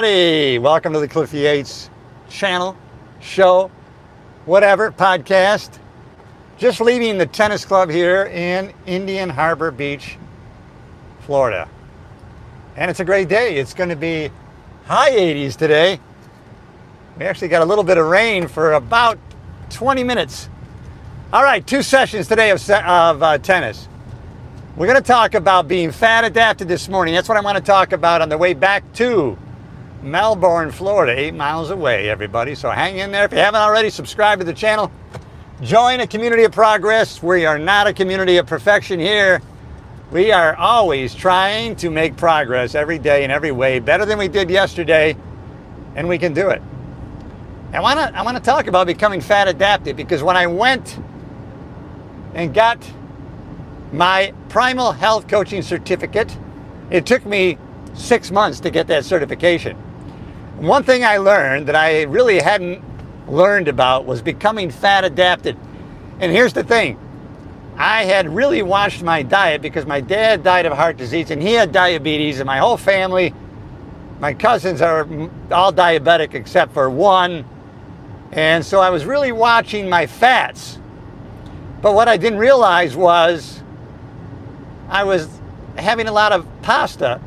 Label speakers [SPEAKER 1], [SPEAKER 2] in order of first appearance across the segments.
[SPEAKER 1] Hey, welcome to the Cliff Yates channel, show, whatever, podcast. Just leaving the tennis club here in Indian Harbor Beach, Florida. And it's a great day. It's going to be high 80s today. We actually got a little bit of rain for about 20 minutes. All right, 2 sessions today of tennis. We're going to talk about being fat adapted this morning. That's what I want to talk about on the way back to Melbourne, Florida, 8 miles away, everybody. So hang in there. If you haven't already, subscribe to the channel. Join a community of progress. We are not a community of perfection here. We are always trying to make progress every day in every way, better than we did yesterday, and we can do it. I want to talk about becoming fat adapted, because when I went and got my Primal Health Coaching certificate, it took me 6 months to get that certification. One thing I learned that I really hadn't learned about was becoming fat adapted. And here's the thing. I had really watched my diet because my dad died of heart disease and he had diabetes, and my whole family, my cousins are all diabetic except for one. And so I was really watching my fats. But what I didn't realize was I was having a lot of pasta,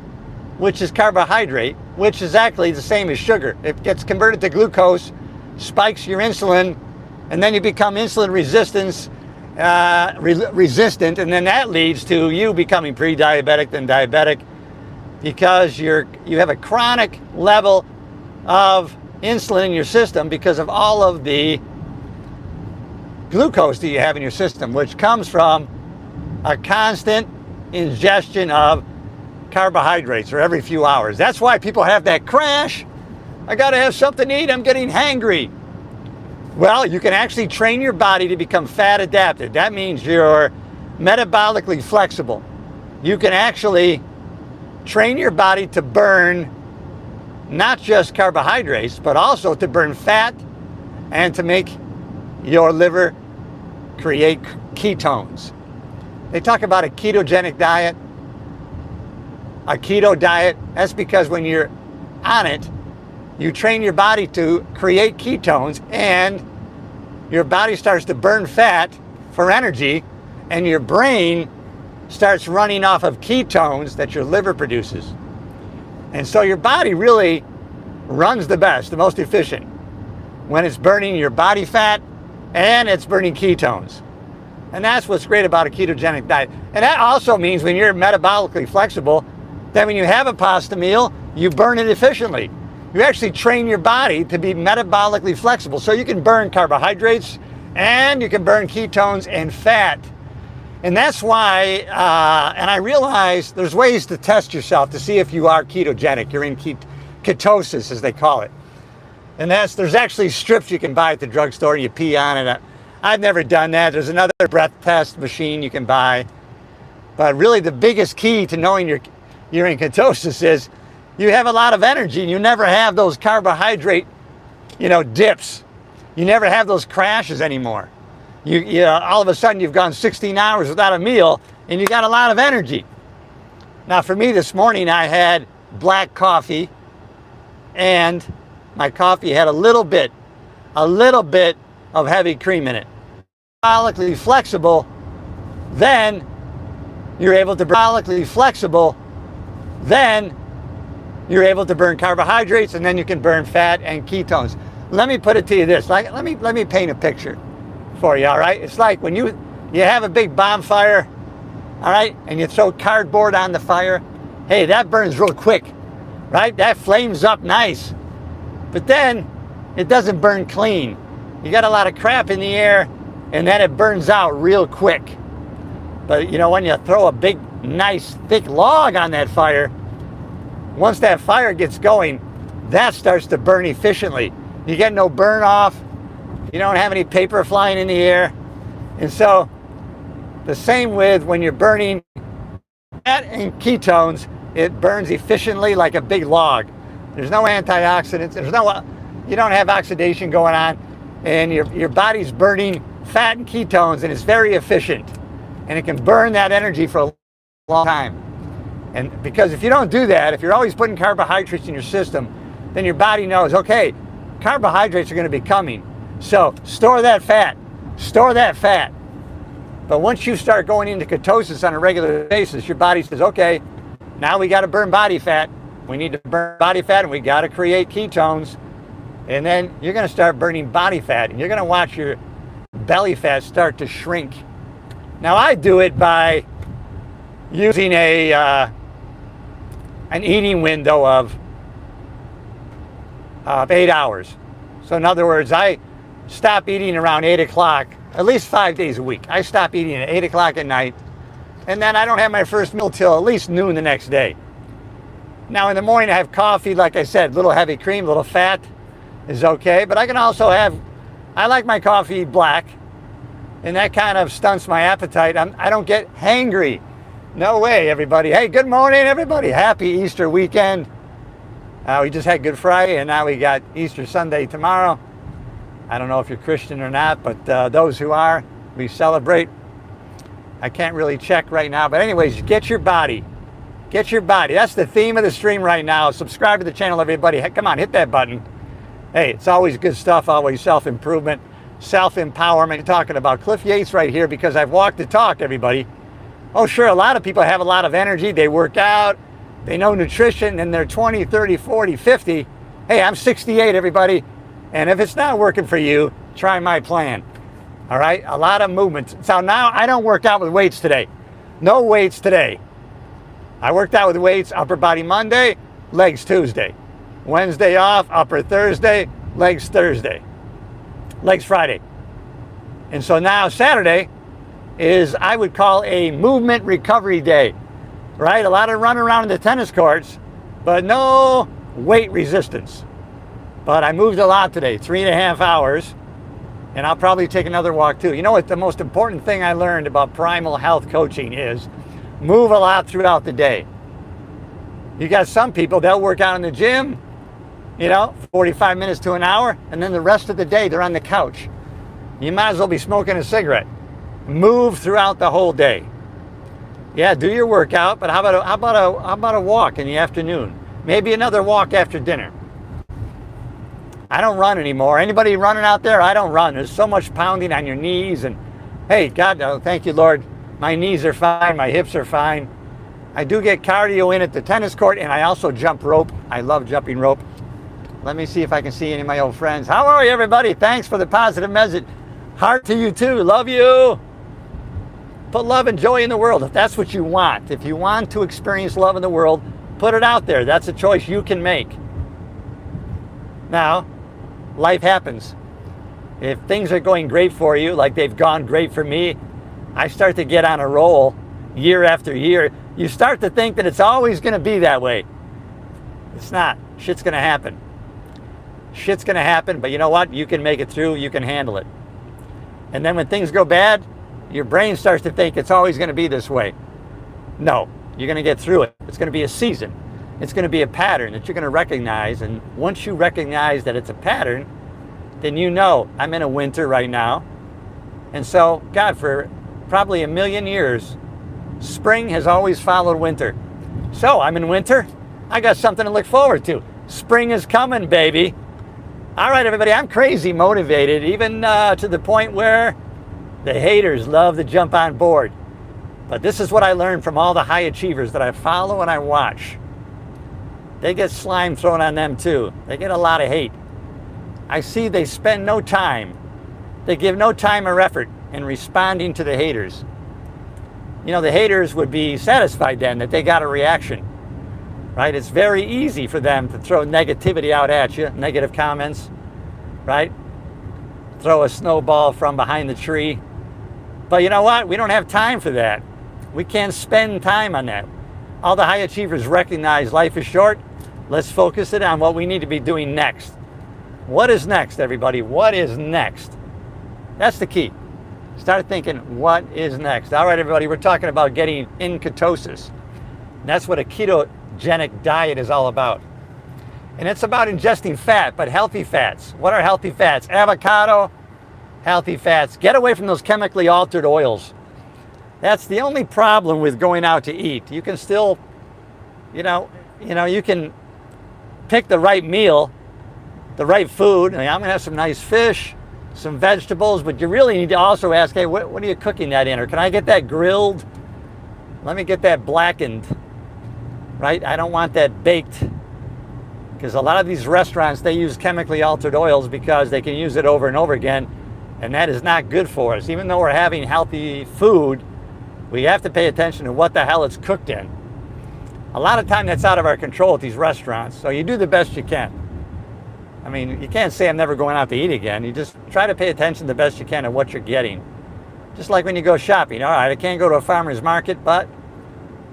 [SPEAKER 1] which is carbohydrate, which is actually the same as sugar. It gets converted to glucose, spikes your insulin, and then you become insulin resistant, and then that leads to you becoming pre-diabetic, then diabetic, because you have a chronic level of insulin in your system because of all of the glucose that you have in your system, which comes from a constant ingestion of carbohydrates or every few hours. That's why people have that crash. I got to have something to eat. I'm getting hangry. Well, you can actually train your body to become fat adapted. That means you're metabolically flexible. You can actually train your body to burn not just carbohydrates, but also to burn fat and to make your liver create ketones. They talk about a ketogenic diet, a keto diet. That's because when you're on it, you train your body to create ketones, and your body starts to burn fat for energy, and your brain starts running off of ketones that your liver produces. And so your body really runs the best, the most efficient, when it's burning your body fat and it's burning ketones. And that's what's great about a ketogenic diet. And that also means when you're metabolically flexible, then when you have a pasta meal, you burn it efficiently. You actually train your body to be metabolically flexible. So you can burn carbohydrates and you can burn ketones and fat. And that's why, and I realized there's ways to test yourself to see if you are ketogenic. You're in ketosis, as they call it. And there's actually strips you can buy at the drugstore and you pee on it. I've never done that. There's another breath test machine you can buy. But really the biggest key to knowing you're in ketosis is you have a lot of energy and you never have those carbohydrate, dips. You never have those crashes anymore. You all of a sudden you've gone 16 hours without a meal and you got a lot of energy. Now for me this morning I had black coffee, and my coffee had a little bit of heavy cream in it. Metabolically flexible, then you're able to burn carbohydrates, and then you can burn fat and ketones. Let me put it to you this, let me paint a picture for you, all right? It's like when you have a big bonfire, all right, and you throw cardboard on the fire. Hey, that burns real quick, right? That flames up nice, but then it doesn't burn clean. You got a lot of crap in the air, and then it burns out real quick. But when you throw a big, nice, thick log on that fire, once that fire gets going, that starts to burn efficiently. You get no burn off. You don't have any paper flying in the air. And so the same with when you're burning fat and ketones, it burns efficiently like a big log. There's no antioxidants. You don't have oxidation going on, and your body's burning fat and ketones, and it's very efficient. And it can burn that energy for a long time. And because if you don't do that, if you're always putting carbohydrates in your system, then your body knows, okay, carbohydrates are going to be coming. So store that fat. Store that fat. But once you start going into ketosis on a regular basis, your body says, okay, now we got to burn body fat. We need to burn body fat, and we got to create ketones. And then you're going to start burning body fat, and you're going to watch your belly fat start to shrink. Now, I do it by using an eating window of 8 hours. So in other words, I stop eating around 8 o'clock, at least 5 days a week. I stop eating at 8 o'clock at night, and then I don't have my first meal till at least noon the next day. Now in the morning I have coffee, like I said, a little heavy cream, a little fat is okay, but I can also have, I like my coffee black, and that kind of stunts my appetite. I don't get hangry. No way, everybody. Hey, good morning, everybody. Happy Easter weekend. We just had Good Friday, and now we got Easter Sunday tomorrow. I don't know if you're Christian or not, but those who are, we celebrate. I can't really check right now, but anyways, get your body. Get your body. That's the theme of the stream right now. Subscribe to the channel, everybody. Hey, come on, hit that button. Hey, it's always good stuff, always self-improvement, self-empowerment. You're talking about Cliff Yates right here because I've walked the talk, everybody. Oh, sure, a lot of people have a lot of energy. They work out. They know nutrition, and they're 20, 30, 40, 50. Hey, I'm 68, everybody. And if it's not working for you, try my plan. All right? A lot of movements. So now I don't work out with weights today. No weights today. I worked out with weights upper body Monday, legs Tuesday. Wednesday off, upper Thursday, legs Thursday. Legs Friday. And so now Saturday is, I would call, a movement recovery day. Right? A lot of running around in the tennis courts, but no weight resistance. But I moved a lot today, 3.5 hours, and I'll probably take another walk too. You know what the most important thing I learned about primal health coaching is? Move a lot throughout the day. You got some people, they'll work out in the gym, 45 minutes to an hour, and then the rest of the day they're on the couch. You might as well be smoking a cigarette. Move throughout the whole day. Yeah, do your workout, but how about a walk in the afternoon? Maybe another walk after dinner. I don't run anymore. Anybody running out there? I don't run. There's so much pounding on your knees, and hey, God, oh, thank you, Lord. My knees are fine. My hips are fine. I do get cardio in at the tennis court, and I also jump rope. I love jumping rope. Let me see if I can see any of my old friends. How are you, everybody? Thanks for the positive message. Heart to you, too. Love you. Put love and joy in the world if that's what you want. If you want to experience love in the world, put it out there. That's a choice you can make. Now, life happens. If things are going great for you, like they've gone great for me, I start to get on a roll year after year. You start to think that it's always going to be that way. It's not. Shit's going to happen. Shit's going to happen, but you know what? You can make it through. You can handle it. And then when things go bad, your brain starts to think it's always going to be this way. No, you're going to get through it. It's going to be a season. It's going to be a pattern that you're going to recognize. And once you recognize that it's a pattern, then you know I'm in a winter right now. And so, God, for probably a million years, spring has always followed winter. So I'm in winter. I got something to look forward to. Spring is coming, baby. All right, everybody, I'm crazy motivated, even to the point where the haters love to jump on board. But this is what I learned from all the high achievers that I follow and I watch. They get slime thrown on them too. They get a lot of hate. I see they spend no time. They give no time or effort in responding to the haters. The haters would be satisfied then that they got a reaction. Right? It's very easy for them to throw negativity out at you, negative comments, right? Throw a snowball from behind the tree. But you know what? We don't have time for that. We can't spend time on that. All the high achievers recognize life is short. Let's focus it on what we need to be doing next. What is next, everybody? What is next? That's the key. Start thinking, what is next? All right, everybody, we're talking about getting in ketosis. And that's what a ketogenic diet is all about. And it's about ingesting fat, but healthy fats. What are healthy fats? Avocado, healthy fats. Get away from those chemically altered oils. That's the only problem with going out to eat. You can still, you can pick the right meal, the right food. I mean, I'm going to have some nice fish, some vegetables, but you really need to also ask, hey, what are you cooking that in? Or can I get that grilled? Let me get that blackened, right? I don't want that baked. Because a lot of these restaurants, they use chemically altered oils because they can use it over and over again. And that is not good for us. Even though we're having healthy food, we have to pay attention to what the hell it's cooked in. A lot of time that's out of our control at these restaurants. So you do the best you can. I mean, you can't say I'm never going out to eat again. You just try to pay attention the best you can to what you're getting. Just like when you go shopping. All right, I can't go to a farmer's market, but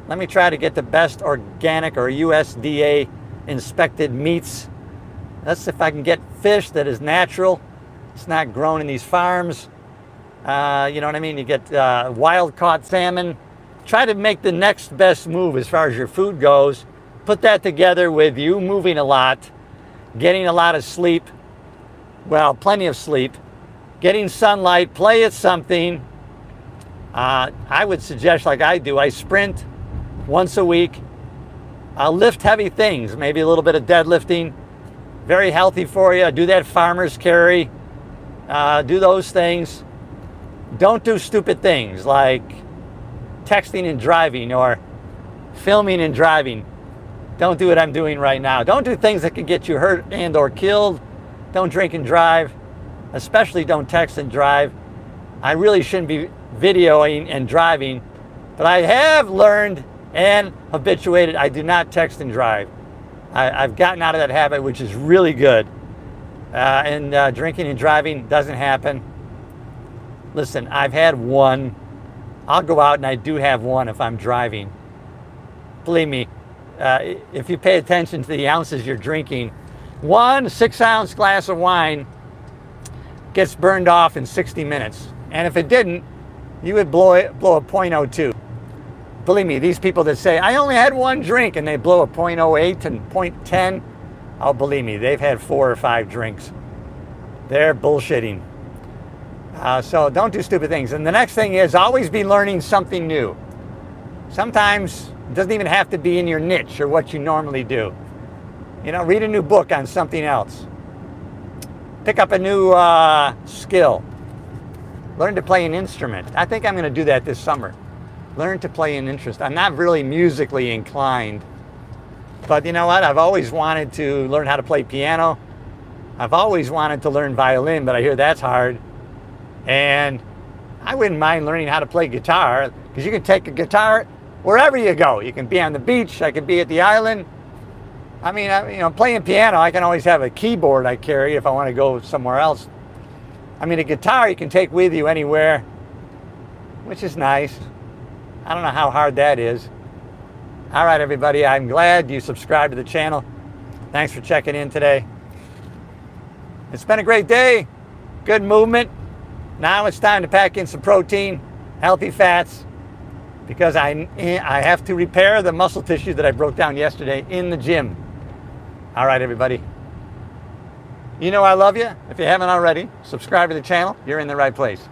[SPEAKER 1] let me try to get the best organic or USDA inspected meats. That's if I can get fish that is natural. It's not grown in these farms. You know what I mean? You get wild caught salmon. Try to make the next best move as far as your food goes. Put that together with you moving a lot, getting a lot of sleep, well, plenty of sleep, getting sunlight, play at something. I would suggest, like I do, I sprint once a week. I'll lift heavy things, maybe a little bit of deadlifting. Very healthy for you. Do that farmer's carry. Do those things. Don't do stupid things like texting and driving or filming and driving. Don't do what I'm doing right now. Don't do things that could get you hurt and or killed. Don't drink and drive. Especially don't text and drive. I really shouldn't be videoing and driving, but I have learned and habituated, I do not text and drive. I've gotten out of that habit, which is really good. And drinking and driving doesn't happen. Listen, I've had one. I'll go out and I do have one if I'm driving. Believe me, if you pay attention to the ounces you're drinking, 1 6-ounce glass of wine gets burned off in 60 minutes. And if it didn't, you would blow a .02. Believe me, these people that say, I only had one drink, and they blow a .08 and .10, oh, believe me, they've had 4 or 5 drinks. They're bullshitting. So don't do stupid things. And the next thing is always be learning something new. Sometimes it doesn't even have to be in your niche or what you normally do. You know, read a new book on something else. Pick up a new skill. Learn to play an instrument. I think I'm going to do that this summer. Learn to play an instrument. I'm not really musically inclined. But you know what? I've always wanted to learn how to play piano. I've always wanted to learn violin, but I hear that's hard. And I wouldn't mind learning how to play guitar, because you can take a guitar wherever you go. You can be on the beach. I could be at the island. I mean, you know, playing piano, I can always have a keyboard I carry if I want to go somewhere else. I mean, a guitar you can take with you anywhere, which is nice. I don't know how hard that is. All right, everybody, I'm glad you subscribed to the channel. Thanks for checking in today. It's been a great day. Good movement. Now it's time to pack in some protein, healthy fats, because I have to repair the muscle tissue that I broke down yesterday in the gym. All right, everybody. You know I love you. If you haven't already, subscribe to the channel. You're in the right place.